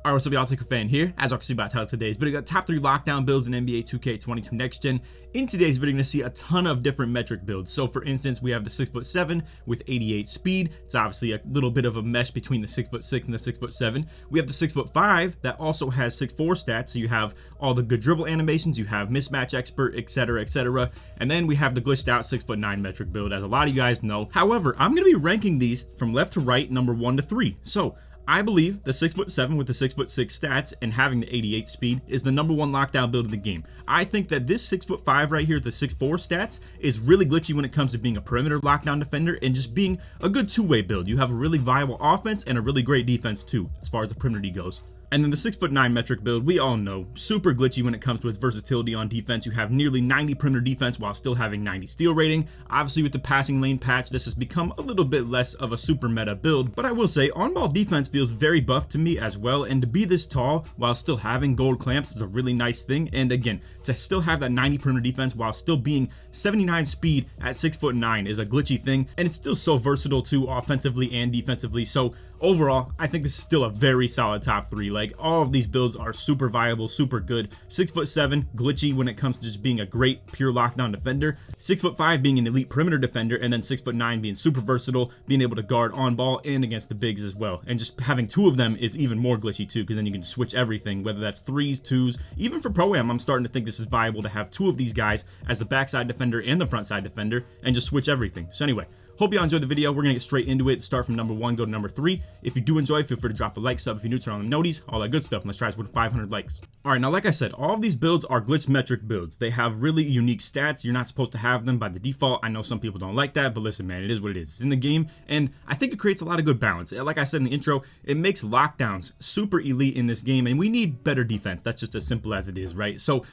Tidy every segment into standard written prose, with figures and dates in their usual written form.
Alright, what's up y'all, LakerFan here. As you can see by the title of today's video, got top 3 lockdown builds in NBA 2K22 Next Gen. In today's video, you're going to see a ton of different metric builds. So for instance, we have the 6'7" with 88 speed. It's obviously a little bit of a mesh between the 6'6" and the 6'7". We have the 6'5" that also has 6'4" stats. So you have all the good dribble animations, you have mismatch expert, etc, etc. And then we have the glitched out 6'9" metric build, as a lot of you guys know. However, I'm going to be ranking these from left to right, number 1 to 3. So I believe the 6'7" with the 6'6" stats and having the 88 speed is the number 1 lockdown build of the game. I think that this 6'5" right here, the 6'4" stats, is really glitchy when it comes to being a perimeter lockdown defender and just being a good two-way build. You have a really viable offense and a really great defense too, as far as the perimeter goes. And then the 6'9" metric build, we all know, super glitchy when it comes to its versatility on defense. You have nearly 90 perimeter defense while still having 90 steal rating. Obviously with the passing lane patch, this has become a little bit less of a super meta build, but I will say on-ball defense feels very buff to me as well, and to be this tall while still having gold clamps is a really nice thing. And again, to still have that 90 perimeter defense while still being 79 speed at 6'9" is a glitchy thing, and it's still so versatile too, offensively and defensively. So overall, I think this is still a very solid top 3. Like, all of these builds are super viable, super good. 6'7", glitchy when it comes to just being a great pure lockdown defender. 6'5", being an elite perimeter defender, and then 6'9", being super versatile, being able to guard on ball and against the bigs as well. And just having 2 of them is even more glitchy too, because then you can switch everything, whether that's 3s, 2s, even for Pro-Am. I'm starting to think this is viable to have 2 of these guys as the backside defender and the front side defender and just switch everything. So anyway, hope y'all enjoyed the video. We're gonna get straight into it. Start from number 1, go to number 3. If you do enjoy, feel free to drop a like, sub if you're new, turn on the noties, all that good stuff. And let's try this with 500 likes. All right, now like I said, all of these builds are glitch metric builds. They have really unique stats. You're not supposed to have them by the default. I know some people don't like that, but listen, man, it is what it is. It's in the game, and I think it creates a lot of good balance. Like I said in the intro, it makes lockdowns super elite in this game, and we need better defense. That's just as simple as it is, right? So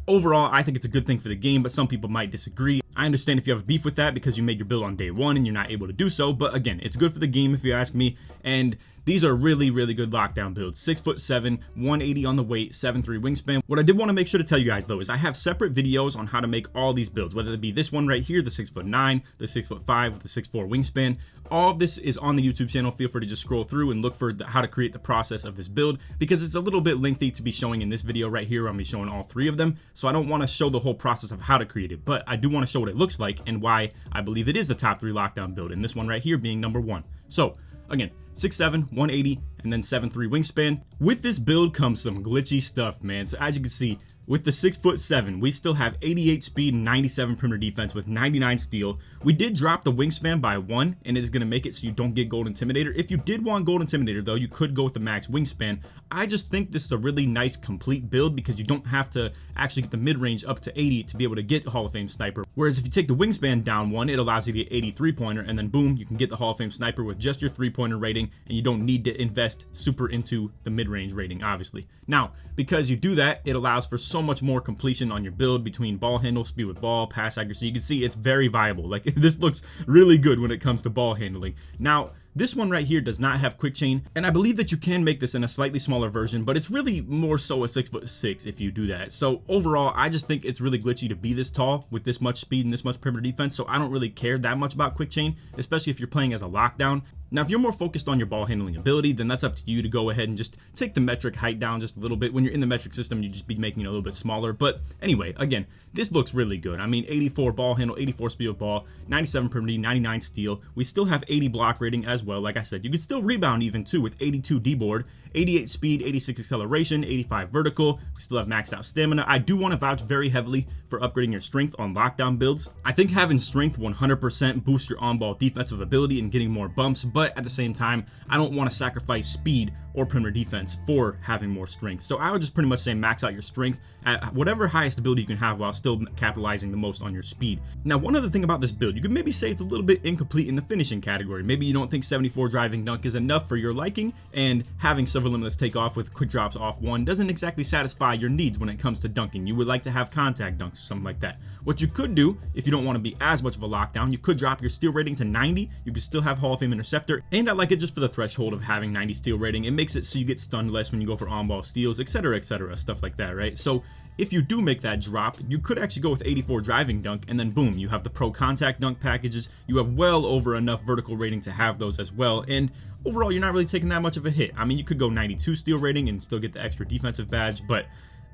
overall, I think it's a good thing for the game, but some people might disagree. I understand if you have a beef with that because you made your build on day 1 and you're not able to do so, but again, it's good for the game if you ask me, and these are really, really good lockdown builds. 6'7", 180 on the weight, 7'3" wingspan. What I did want to make sure to tell you guys though is I have separate videos on how to make all these builds, whether it be this one right here, the 6'9", the 6'5", with the 6'4" wingspan. All of this is on the YouTube channel. Feel free to just scroll through and look for how to create the process of this build, because it's a little bit lengthy to be showing in this video right here. I'm be showing all 3 of them, so I don't want to show the whole process of how to create it, but I do want to show what it looks like and why I believe it is the top 3 lockdown build, and this one right here being number 1. So again, 6'7", 180, and then 7'3" wingspan. With this build comes some glitchy stuff, man. So as you can see, with the 6'7", we still have 88 speed and 97 perimeter defense with 99 steal. We did drop the wingspan by 1, and it's going to make it so you don't get gold intimidator. If you did want gold intimidator though, you could go with the max wingspan. I just think this is a really nice complete build because you don't have to actually get the mid-range up to 80 to be able to get Hall of Fame sniper. Whereas if you take the wingspan down 1, it allows you to get 80 3-pointer, and then boom, you can get the Hall of Fame sniper with just your 3-pointer rating, and you don't need to invest super into the mid-range rating, obviously. Now, because you do that, it allows for so much more completion on your build between ball handle, speed with ball, pass accuracy. You can see it's very viable. Like, this looks really good when it comes to ball handling. Now, this one right here does not have quick chain, and I believe that you can make this in a slightly smaller version, but it's really more so a 6'6" if you do that. So overall, I just think it's really glitchy to be this tall with this much speed and this much perimeter defense, so I don't really care that much about quick chain, especially if you're playing as a lockdown. Now, if you're more focused on your ball handling ability, then that's up to you to go ahead and just take the metric height down just a little bit. When you're in the metric system, you just be making it a little bit smaller. But anyway, again, this looks really good. I mean, 84 ball handle, 84 speed with ball, 97 perimeter, 99 steal. We still have 80 block rating as well. Like I said, you can still rebound even too with 82 D-board, 88 speed, 86 acceleration, 85 vertical. We still have maxed out stamina. I do want to vouch very heavily for upgrading your strength on lockdown builds. I think having strength 100% boosts your on-ball defensive ability and getting more bumps, but at the same time, I don't want to sacrifice speed or perimeter defense for having more strength. So I would just pretty much say max out your strength at whatever highest ability you can have while still capitalizing the most on your speed. Now, one other thing about this build, you could maybe say it's a little bit incomplete in the finishing category. Maybe you don't think 74 driving dunk is enough for your liking, and having several limitless takeoff with quick drops off 1 doesn't exactly satisfy your needs when it comes to dunking. You would like to have contact dunks or something like that. What you could do, if you don't want to be as much of a lockdown, you could drop your steal rating to 90. You could still have Hall of Fame interceptor, and I like it just for the threshold of having 90 steal rating. It makes it so you get stunned less when you go for on-ball steals, etc, stuff like that, right? So if you do make that drop, you could actually go with 84 driving dunk, and then boom, you have the pro contact dunk packages. You have well over enough vertical rating to have those as well, and overall you're not really taking that much of a hit. I mean, you could go 92 steal rating and still get the extra defensive badge, but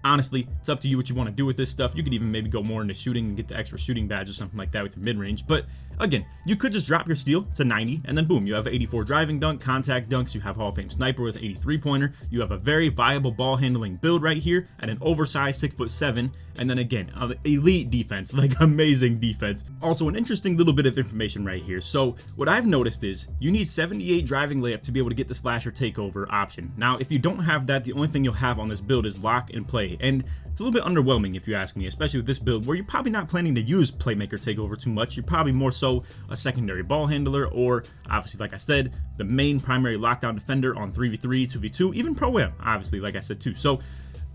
honestly, it's up to you what you want to do with this stuff. You could even maybe go more into shooting and get the extra shooting badge or something like that with your mid-range. But again, you could just drop your steal to 90 and then boom, you have 84 driving dunk, contact dunks, you have Hall of Fame sniper with 83 pointer, you have a very viable ball handling build right here at an oversized 6'7", and then again, elite defense, like amazing defense. Also, an interesting little bit of information right here. So what I've noticed is you need 78 driving layup to be able to get the slasher takeover option. Now, if you don't have that, the only thing you'll have on this build is lock and play. And it's a little bit underwhelming if you ask me, especially with this build where you're probably not planning to use playmaker takeover too much. You're probably more so a secondary ball handler, or obviously, like I said, the main primary lockdown defender on 3v3, 2v2, even pro-am, obviously, like I said too. So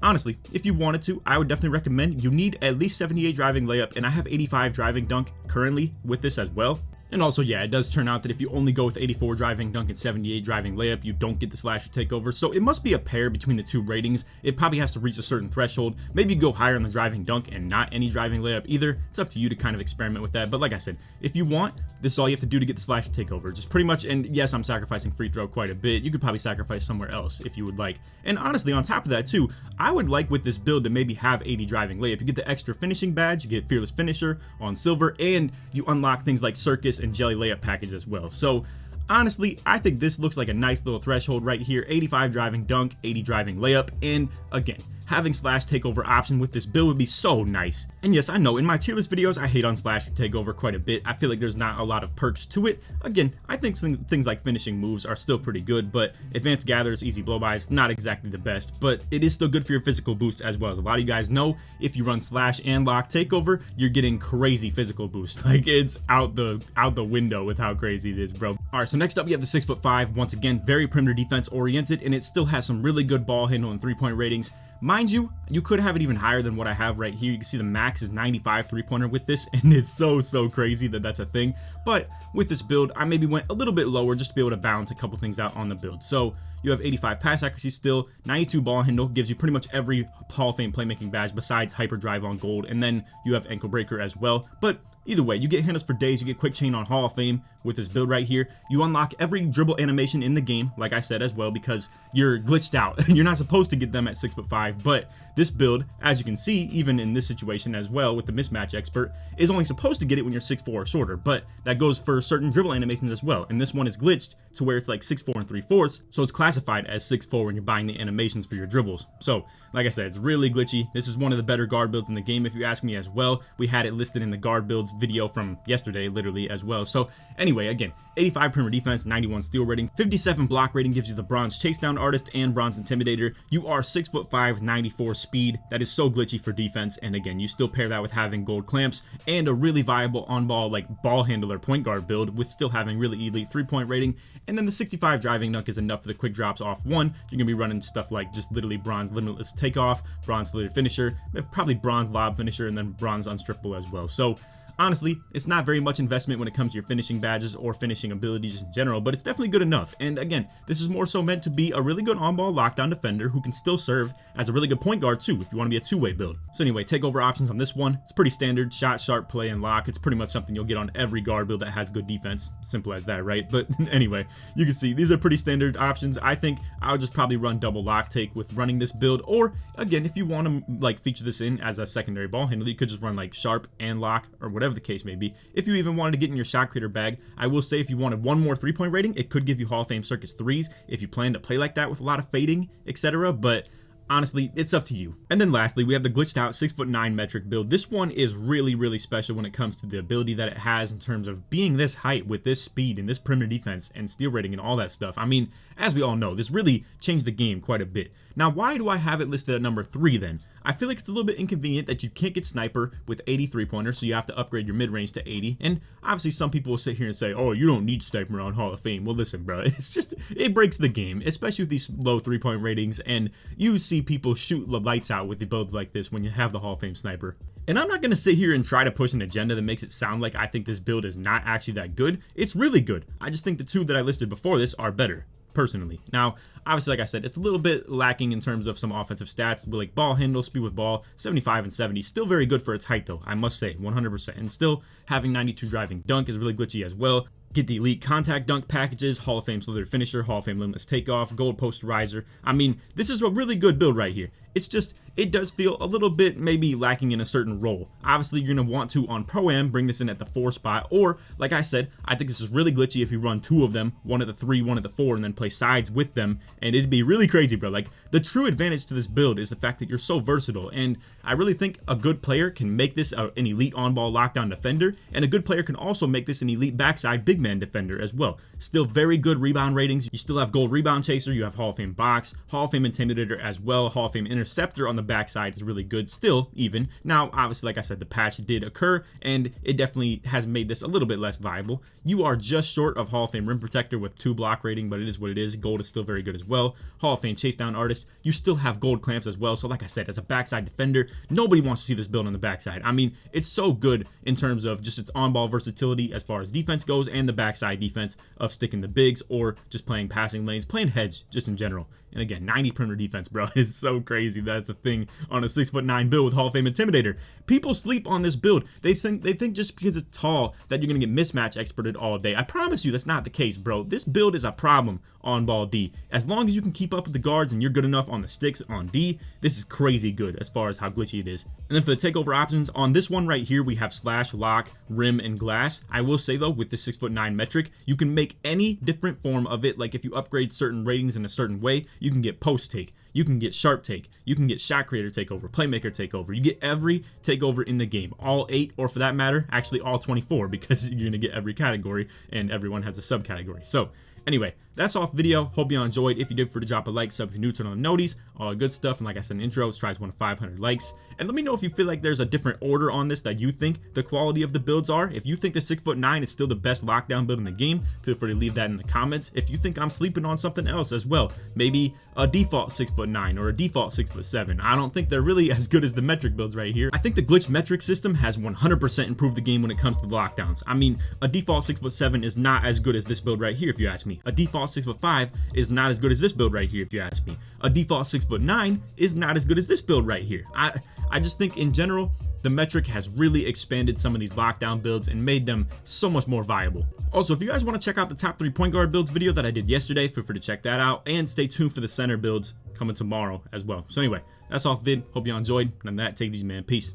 honestly, if you wanted to, I would definitely recommend you need at least 78 driving layup, and I have 85 driving dunk currently with this as well. And also, yeah, it does turn out that if you only go with 84 driving dunk and 78 driving layup, you don't get the slasher takeover. So it must be a pair between the two ratings. It probably has to reach a certain threshold. Maybe go higher on the driving dunk and not any driving layup either. It's up to you to kind of experiment with that. But like I said, if you want, this is all you have to do to get the slasher takeover. Just pretty much, and yes, I'm sacrificing free throw quite a bit. You could probably sacrifice somewhere else if you would like. And honestly, on top of that too, I would like with this build to maybe have 80 driving layup. You get the extra finishing badge, you get fearless finisher on silver, and you unlock things like circus and jelly layup package as well. So honestly, I think this looks like a nice little threshold right here. 85 driving dunk, 80 driving layup, and again, having slash takeover option with this build would be so nice. And yes, I know in my tier list videos I hate on slash takeover quite a bit. I feel like there's not a lot of perks to it. Again, I think things like finishing moves are still pretty good, but advanced gathers, easy blow-bys, not exactly the best, but it is still good for your physical boost as well. As a lot of you guys know, if you run slash and lock takeover, you're getting crazy physical boost. Like, it's out the window with how crazy it is, bro. All right, so next up we have the 6'5", once again very perimeter defense oriented, and it still has some really good ball handle and 3-point ratings. Mind you, you could have it even higher than what I have right here. You can see the max is 95 3-pointer with this, and it's so crazy that that's a thing. But with this build, I maybe went a little bit lower just to be able to balance a couple things out on the build. So you have 85 pass accuracy still, 92 ball handle, gives you pretty much every Hall of Fame playmaking badge besides hyperdrive on gold, and then you have ankle breaker as well. But either way, you get handles for days, you get quick chain on Hall of Fame with this build right here. You unlock every dribble animation in the game, like I said as well, because you're glitched out. You're not supposed to get them at 6'5", but this build, as you can see, even in this situation as well with the mismatch expert, is only supposed to get it when you're 6'4" or shorter, but that goes for certain dribble animations as well. And this one is glitched to where it's like 6'4" and 3/4, so it's classified as 6'4" when you're buying the animations for your dribbles. So, like I said, it's really glitchy. This is one of the better guard builds in the game, if you ask me as well. We had it listed in the guard builds video from yesterday, literally, as well. So anyway, again, 85 perimeter defense, 91 steal rating, 57 block rating gives you the bronze chase down artist and bronze intimidator. You are 6'5", 94 speed. That is so glitchy for defense. And again, you still pair that with having gold clamps and a really viable on ball, like ball handler point guard build with still having really elite 3-point rating. And then the 65 driving dunk is enough for the quick drops off one. You're gonna be running stuff like just literally bronze limitless takeoff, bronze slated finisher, probably bronze lob finisher, and then bronze unstrippable as well. So honestly, it's not very much investment when it comes to your finishing badges or finishing abilities in general, but it's definitely good enough. And again, this is more so meant to be a really good on-ball lockdown defender who can still serve as a really good point guard too, if you want to be a two-way build. So anyway, takeover options on this one, it's pretty standard: shot, sharp, play, and lock. It's pretty much something you'll get on every guard build that has good defense. Simple as that, right? But anyway, you can see these are pretty standard options. I think I would just probably run double lock take with running this build, or again, if you want to like feature this in as a secondary ball handler, you could just run like sharp and lock, or whatever the case may be. If you even wanted to get in your shot creator bag, I will say if you wanted one more 3-point rating, it could give you Hall of Fame circus threes if you plan to play like that with a lot of fading, etc. But honestly, it's up to you. And then lastly, we have the glitched out 6'9" metric build. This one is really special when it comes to the ability that it has in terms of being this height with this speed and this perimeter defense and steal rating and all that stuff. I mean, as we all know, this really changed the game quite a bit. Now, why do I have it listed at number 3 then? I feel like it's a little bit inconvenient that you can't get sniper with 80 3-pointers, so you have to upgrade your mid-range to 80. And obviously some people will sit here and say, oh, you don't need sniper on Hall of Fame. Well, listen, bro, it's just, it breaks the game, especially with these low 3-point ratings, and you see people shoot the lights out with the builds like this when you have the Hall of Fame sniper. And I'm not going to sit here and try to push an agenda that makes it sound like I think this build is not actually that good. It's really good. I just think the two that I listed before this are better, personally. Now, obviously, like I said, it's a little bit lacking in terms of some offensive stats, but like ball handle, speed with ball, 75 and 70, still very good for its height though, I must say, 100%. And still having 92 driving dunk is really glitchy as well. Get the elite contact dunk packages, Hall of Fame slither finisher, Hall of Fame limitless takeoff, gold posterizer. I mean, this is a really good build right here. It's just, it does feel a little bit maybe lacking in a certain role. Obviously, you're going to want to, on Pro-Am, bring this in at the 4 spot, or, like I said, I think this is really glitchy if you run 2 of them, one at the 3, one at the 4, and then play sides with them, and it'd be really crazy, bro. Like, the true advantage to this build is the fact that you're so versatile, and I really think a good player can make this an elite on-ball lockdown defender, and a good player can also make this an elite backside big man defender as well. Still very good rebound ratings. You still have gold rebound chaser, you have Hall of Fame box, Hall of Fame intimidator as well, Hall of Fame interceptor on the backside is really good still, even. Now, obviously, like I said, the patch did occur, and it definitely has made this a little bit less viable. You are just short of Hall of Fame rim protector with 2 block rating, but it is what it is. Gold is still very good as well. Hall of Fame chase down artist, you still have gold clamps as well. So like I said, as a backside defender, nobody wants to see this build on the backside. I mean, it's so good in terms of just its on-ball versatility as far as defense goes, and the backside defense of sticking the bigs or just playing passing lanes, playing heads just in general. And again, 90 perimeter defense, bro. It's so crazy that's a thing on a 6'9" build with Hall of Fame Intimidator. People sleep on this build. They think just because it's tall that you're gonna get mismatch experted all day. I promise you that's not the case, bro. This build is a problem on ball D. As long as you can keep up with the guards and you're good enough on the sticks on D, this is crazy good as far as how glitchy it is. And then for the takeover options, on this one right here, we have slash, lock, rim, and glass. I will say though, with the 6'9" metric, you can make any different form of it. Like if you upgrade certain ratings in a certain way, you can get post take, you can get sharp take, you can get shot creator takeover, playmaker takeover. You get every takeover in the game, all 8, or for that matter, actually all 24, because you're gonna get every category and everyone has a subcategory. So anyway, that's off video. Hope you all enjoyed. If you did, for to drop a like, sub if you're new, turn on the noties, all good stuff. And like I said in the intro, tries 1 to 500 likes. And let me know if you feel like there's a different order on this that you think the quality of the builds are. If you think the 6'9" is still the best lockdown build in the game, feel free to leave that in the comments. If you think I'm sleeping on something else as well, maybe a default 6'9" or a default 6'7", I don't think they're really as good as the metric builds right here. I think the glitch metric system has 100% improved the game when it comes to the lockdowns. I mean, a default 6'7" is not as good as this build right here, if you ask me. A default 6'5" is not as good as this build right here, if you ask me. A default 6'9" is not as good as this build right here. I just think in general, the metric has really expanded some of these lockdown builds and made them so much more viable. Also, if you guys want to check out the top 3 point guard builds video that I did yesterday, feel free to check that out, and stay tuned for the center builds coming tomorrow as well. So anyway, that's all vid. Hope y'all enjoyed. And on that, take these, man. Peace.